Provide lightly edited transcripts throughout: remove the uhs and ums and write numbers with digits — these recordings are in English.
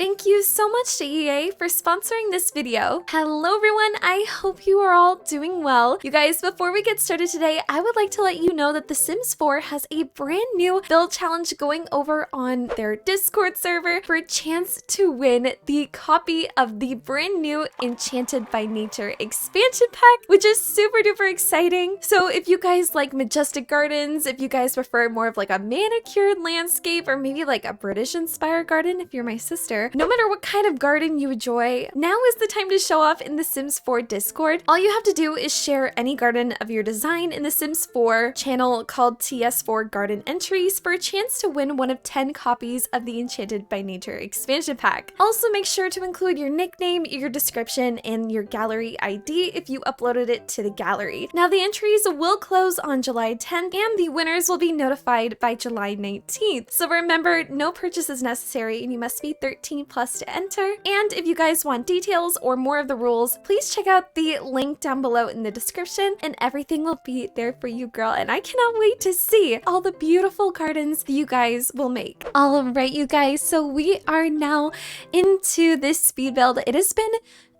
Thank you so much to EA for sponsoring this video. Hello everyone, I hope you are all doing well. You guys, before we get started today, I would like to let you know that The Sims 4 has a brand new build challenge going over on their Discord server for a chance to win the copy of the brand new Enchanted by Nature expansion pack, which is super duper exciting. So if you guys like majestic gardens, if you guys prefer more of like a manicured landscape, or maybe like a British inspired garden if you're my sister, no matter what kind of garden you enjoy, now is the time to show off in the Sims 4 Discord. All you have to do is share any garden of your design in the Sims 4 channel called TS4 Garden Entries for a chance to win one of 10 copies of the Enchanted by Nature expansion pack. Also make sure to include your nickname, your description, and your gallery ID if you uploaded it to the gallery. Now the entries will close on July 10th and the winners will be notified by July 19th. So remember, no purchase is necessary and you must be 13 plus to enter. And if you guys want details or more of the rules, please check out the link down below in the description and everything will be there for you, girl. And I cannot wait to see all the beautiful gardens that you guys will make. All right, you guys, so we are now into this speed build. It has been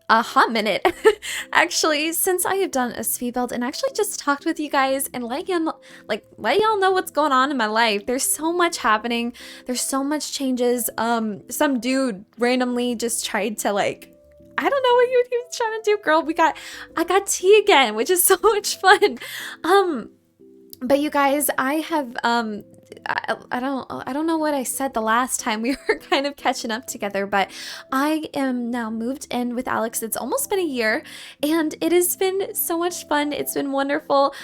a hot minute actually since I have done a speed build and actually just talked with you guys and let y'all know what's going on in my life. There's so much happening, there's so much changes. Some dude randomly just tried to I don't know what he was trying to do, girl. I got tea again, which is so much fun. But you guys, I have I don't know what I said the last time. We were kind of catching up together, but I am now moved in with Alex. It's almost been a year and it has been so much fun. It's been wonderful.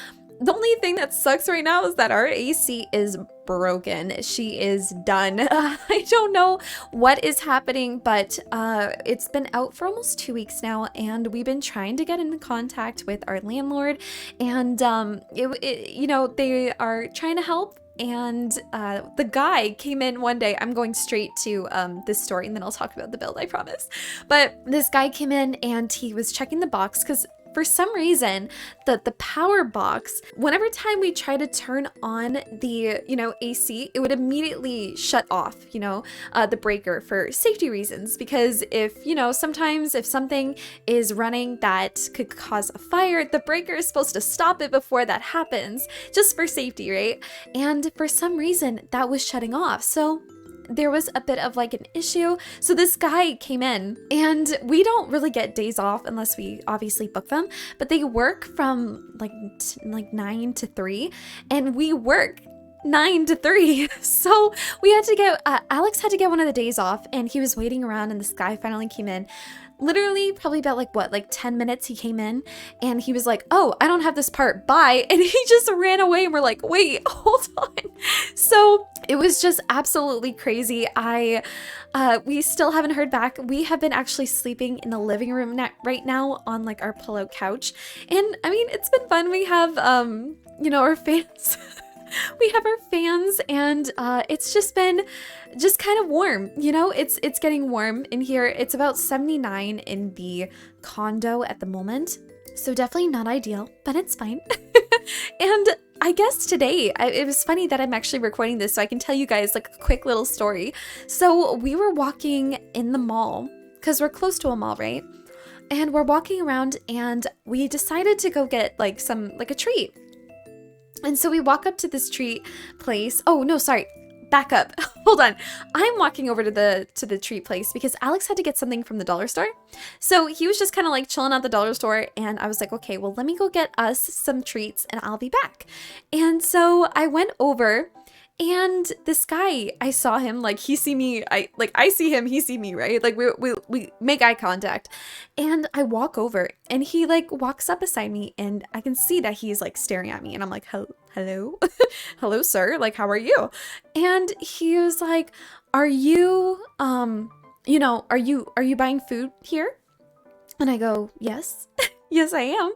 The only thing that sucks right now is that our AC is broken. She is done. I don't know what is happening, but it's been out for almost 2 weeks now, and we've been trying to get in contact with our landlord, and you know, they are trying to help. And the guy came in one day. I'm going straight to this story and then I'll talk about the build, I promise. But this guy came in and he was checking the box because for some reason, the power box, whenever time we try to turn on the, AC, it would immediately shut off, the breaker for safety reasons. Because if, sometimes if something is running that could cause a fire, the breaker is supposed to stop it before that happens, just for safety, right? And for some reason, that was shutting off. So there was a bit of an issue. So this guy came in, and we don't really get days off unless we obviously book them, but they work from like 9 to 3 and we work 9 to 3. So we had to get, Alex had to get one of the days off and he was waiting around and this guy finally came in. Literally probably about 10 minutes he came in and he was like, oh, I don't have this part, bye. And he just ran away and we're like, wait, hold on. So it was just absolutely crazy. We still haven't heard back. We have been actually sleeping in the living room right now on our pillow couch. And I mean, it's been fun. We have, our fans. We have our fans and it's just been kind of warm, it's getting warm in here. It's about 79 in the condo at the moment, so definitely not ideal, but it's fine. And I guess today, it was funny that I'm actually recording this so I can tell you guys a quick little story. So we were walking in the mall because we're close to a mall, right? And we're walking around and we decided to go get a treat. And so we walk up to this treat place. Oh, no, sorry. Back up. Hold on. I'm walking over to the treat place because Alex had to get something from the dollar store. So he was just kind of chilling at the dollar store. And I was like, okay, well, let me go get us some treats and I'll be back. And so I went over. And this guy, I saw him, he see me, I see him, he see me, right? We make eye contact. And I walk over and he walks up beside me and I can see that he's staring at me and I'm like, hello, hello, sir. How are you? And he was like, are you buying food here? And I go, yes. Yes, I am.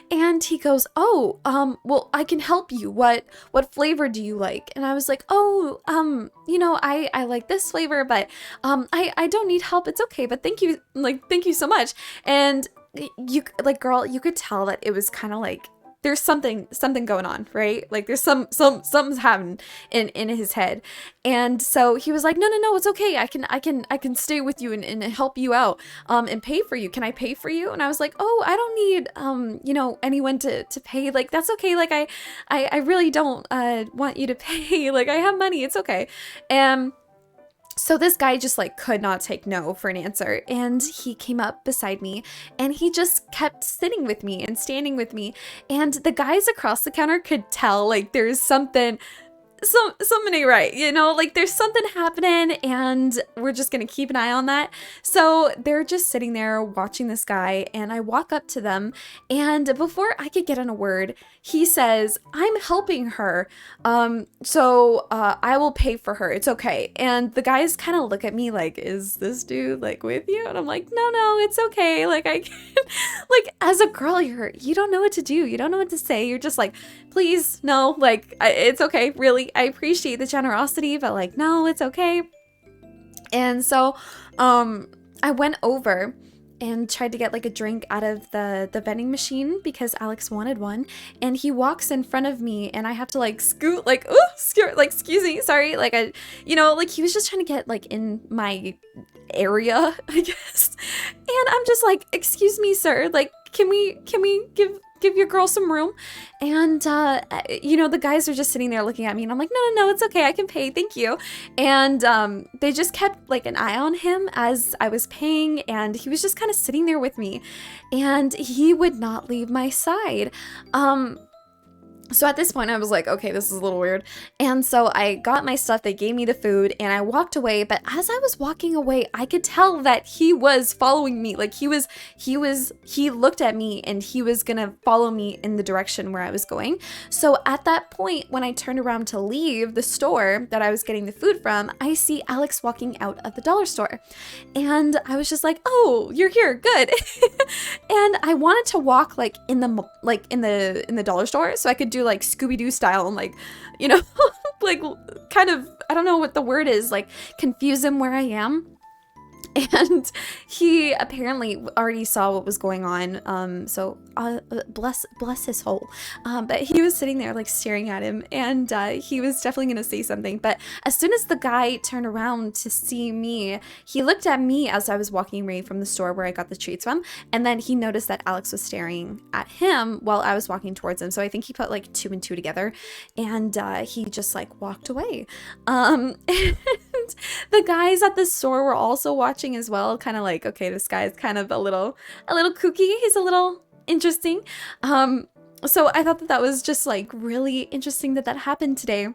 And he goes, oh, well, I can help you. What flavor do you like? And I was like, oh, I like this flavor, but I don't need help. It's okay. But thank you so much. And you girl, you could tell that it was kind of there's something going on, right? Like there's something's happening in his head. And so he was like, no, it's okay. I can stay with you and help you out, and pay for you. Can I pay for you? And I was like, oh, I don't need, you know, anyone to pay. Like, that's okay. Like, I really don't, want you to pay. Like, I have money. It's okay. And so this guy just like could not take no for an answer, and he came up beside me and he just kept sitting with me and standing with me, and the guys across the counter could tell like there's something ain't right, you know, like there's something happening, and we're just gonna keep an eye on that. So they're just sitting there watching this guy, and I walk up to them, and before I could get in a word, he says, I'm helping her, so I will pay for her, it's okay. And the guys kind of look at me like, is this dude like with you? And I'm like, no, it's okay. Like, I can't. Like, as a girl, you don't know what to do, you don't know what to say, you're just like, please, no, like, it's okay, really, I appreciate the generosity, but like, no, it's okay. And so I went over and tried to get like a drink out of the vending machine because Alex wanted one, and he walks in front of me and I have to like scoot, like, oh, like, excuse me, sorry, like, I, you know, like he was just trying to get like in my area, I guess. And I'm just like, excuse me, sir, like, can we give your girl some room? And you know, the guys are just sitting there looking at me, and I'm like, no, it's okay, I can pay, thank you. And they just kept like an eye on him as I was paying, and he was just kind of sitting there with me, and he would not leave my side. So at this point I was like, okay, this is a little weird. And so I got my stuff, they gave me the food, and I walked away. But as I was walking away, I could tell that he was following me. Like he looked at me and he was gonna follow me in the direction where I was going. So at that point, when I turned around to leave the store that I was getting the food from, I see Alex walking out of the dollar store. And I was just like, oh, you're here, good. And I wanted to walk like in the dollar store so I could do like Scooby-Doo style and like, you know, like kind of, I don't know what the word is, like confuse him where I am. And he apparently already saw what was going on, so bless his soul. But he was sitting there like staring at him, and he was definitely gonna say something. But as soon as the guy turned around to see me, he looked at me as I was walking away from the store where I got the treats from, and then he noticed that Alex was staring at him while I was walking towards him. So I think he put like 2 and 2 together, and he just like walked away. And the guys at the store were also watching as well, kind of like, okay, this guy is kind of a little kooky, he's a little interesting. So I thought that was just like really interesting that happened today.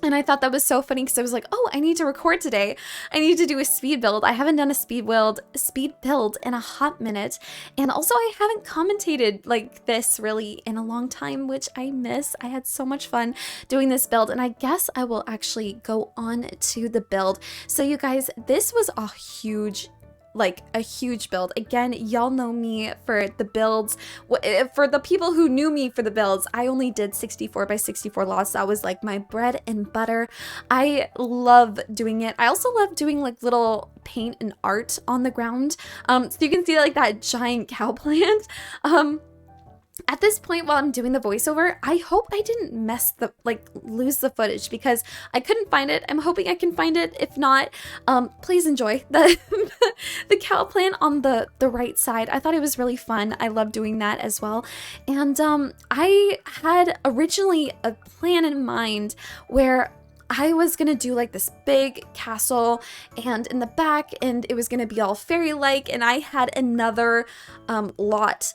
And I thought that was so funny because I was like, oh, I need to record today. I need to do a speed build. I haven't done a speed build in a hot minute. And also I haven't commentated like this really in a long time, which I miss. I had so much fun doing this build, and I guess I will actually go on to the build. So you guys, this was a huge build. Again, y'all know me for the builds. For the people who knew me for the builds, I only did 64 by 64 lots. That was like my bread and butter. I love doing it. I also love doing like little paint and art on the ground. So you can see like that giant cow plant. At this point, while I'm doing the voiceover, I hope I didn't lose the footage because I couldn't find it. I'm hoping I can find it. If not, please enjoy the cow plant on the right side. I thought it was really fun. I love doing that as well. And I had originally a plan in mind where I was gonna do like this big castle, and in the back, and it was gonna be all fairy-like, and I had another lot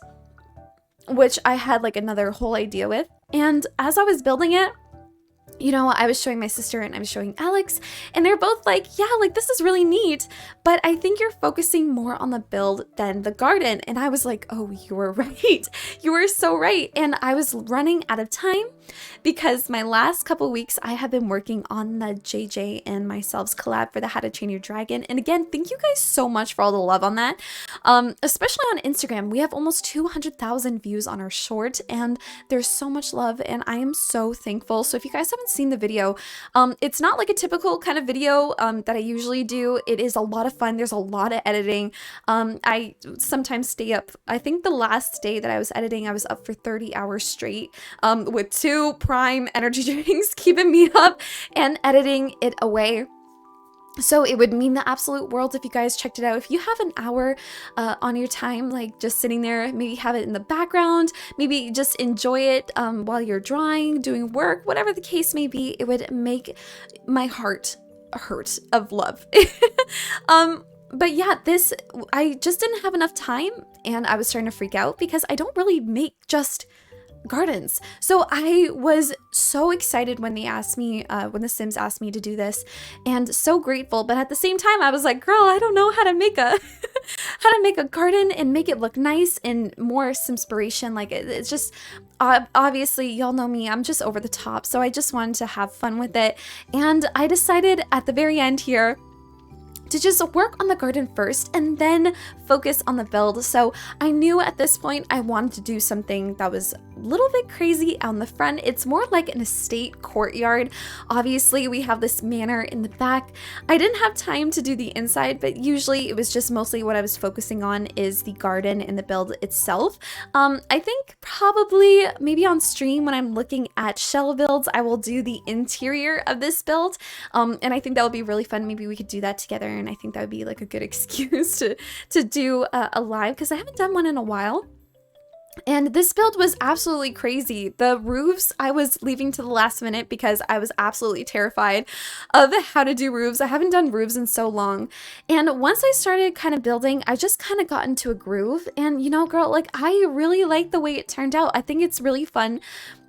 which I had like another whole idea with. And as I was building it, you know, I was showing my sister and I was showing Alex, and they're both like, yeah, like this is really neat, but I think you're focusing more on the build than the garden. And I was like, oh, you were right. You were so right. And I was running out of time because my last couple weeks I have been working on the JJ and myself's collab for the How to Train Your Dragon. And again, thank you guys so much for all the love on that. Especially on Instagram, we have almost 200,000 views on our short, and there's so much love, and I am so thankful. So if you guys haven't seen the video, it's not like a typical kind of video that I usually do. It is a lot of fun. There's a lot of editing. I sometimes stay up. I think the last day that I was editing, I was up for 30 hours straight with 2 prime energy drinks keeping me up and editing it away. So it would mean the absolute world if you guys checked it out. If you have an hour on your time, like just sitting there, maybe have it in the background, maybe just enjoy it while you're drawing, doing work, whatever the case may be, it would make my heart hurt of love. But yeah, I just didn't have enough time, and I was starting to freak out because I don't really make just gardens. So I was so excited when they asked me, when the Sims asked me to do this, and so grateful. But at the same time, I was like, girl, I don't know how to make a garden and make it look nice and more Simspiration. Like it's just, obviously, y'all know me, I'm just over the top. So I just wanted to have fun with it. And I decided at the very end here to just work on the garden first and then focus on the build. So I knew at this point I wanted to do something that was a little bit crazy on the front. It's more like an estate courtyard. Obviously, we have this manor in the back. I didn't have time to do the inside, but usually it was just mostly what I was focusing on is the garden and the build itself. I think probably maybe on stream when I'm looking at shell builds, I will do the interior of this build. And I think that would be really fun. Maybe we could do that together. And I think that would be like a good excuse to do a live, because I haven't done one in a while. And this build was absolutely crazy. The roofs I was leaving to the last minute because I was absolutely terrified of how to do roofs. I haven't done roofs in so long. And once I started kind of building, I just kind of got into a groove. And you know, girl, like I really like the way it turned out. I think it's really fun.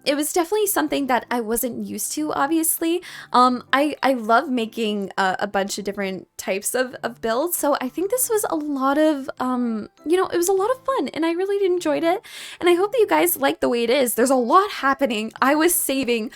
It was definitely something that I wasn't used to, obviously. I love making a bunch of different types of builds. So I think this was a lot of, you know, it was a lot of fun and I really enjoyed it. And I hope that you guys like the way it is. There's a lot happening. I was saving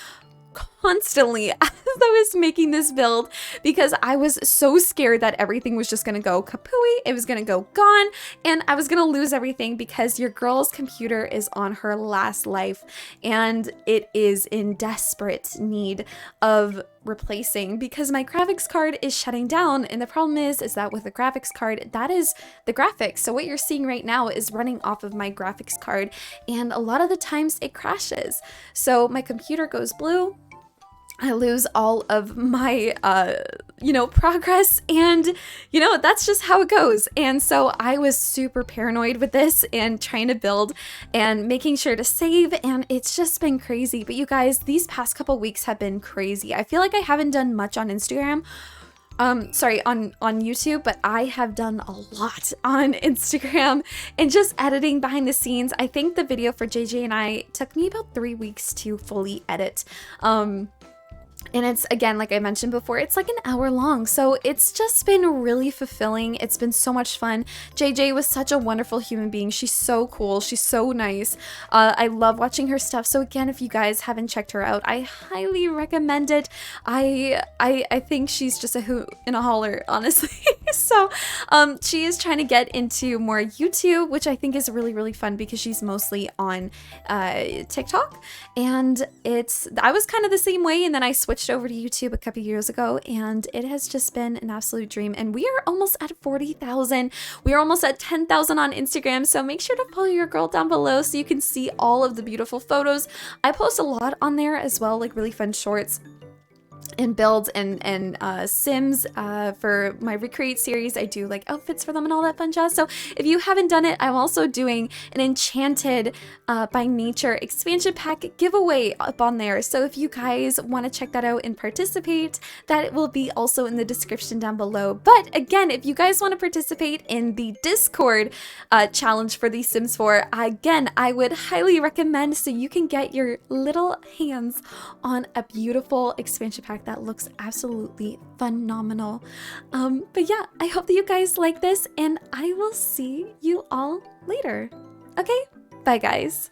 constantly as I was making this build because I was so scared that everything was just gonna go kapooey, it was gonna go gone, and I was gonna lose everything because your girl's computer is on her last life and it is in desperate need of replacing because my graphics card is shutting down. And the problem is that with a graphics card, that is the graphics. So what you're seeing right now is running off of my graphics card, and a lot of the times it crashes. So my computer goes blue. I lose all of my, you know, progress, and, you know, that's just how it goes. And so I was super paranoid with this and trying to build and making sure to save, and it's just been crazy. But you guys, these past couple weeks have been crazy. I feel like I haven't done much on Instagram. Sorry, on YouTube, but I have done a lot on Instagram and just editing behind the scenes. I think the video for JJ and I took me about 3 weeks to fully edit. And it's, again, like I mentioned before, it's like an hour long. So it's just been really fulfilling. It's been so much fun. JJ was such a wonderful human being. She's so cool. She's so nice. I love watching her stuff. So again, if you guys haven't checked her out, I highly recommend it. I think she's just a hoot and a holler, honestly. So she is trying to get into more YouTube, which I think is really, really fun because she's mostly on TikTok. And I was kind of the same way, and then I switched over to YouTube a couple years ago, and it has just been an absolute dream. And we are almost at 40,000. We are almost at 10,000 on Instagram, so make sure to follow your girl down below so you can see all of the beautiful photos. I post a lot on there as well, like really fun shorts and builds and Sims for my Recreate series. I do like outfits for them and all that fun jazz. So if you haven't done it, I'm also doing an Enchanted by Nature expansion pack giveaway up on there. So if you guys want to check that out and participate, that will be also in the description down below. But again, if you guys want to participate in the Discord challenge for the Sims 4, again, I would highly recommend so you can get your little hands on a beautiful expansion pack that looks absolutely phenomenal. But yeah, I hope that you guys like this, and I will see you all later. Okay, bye guys.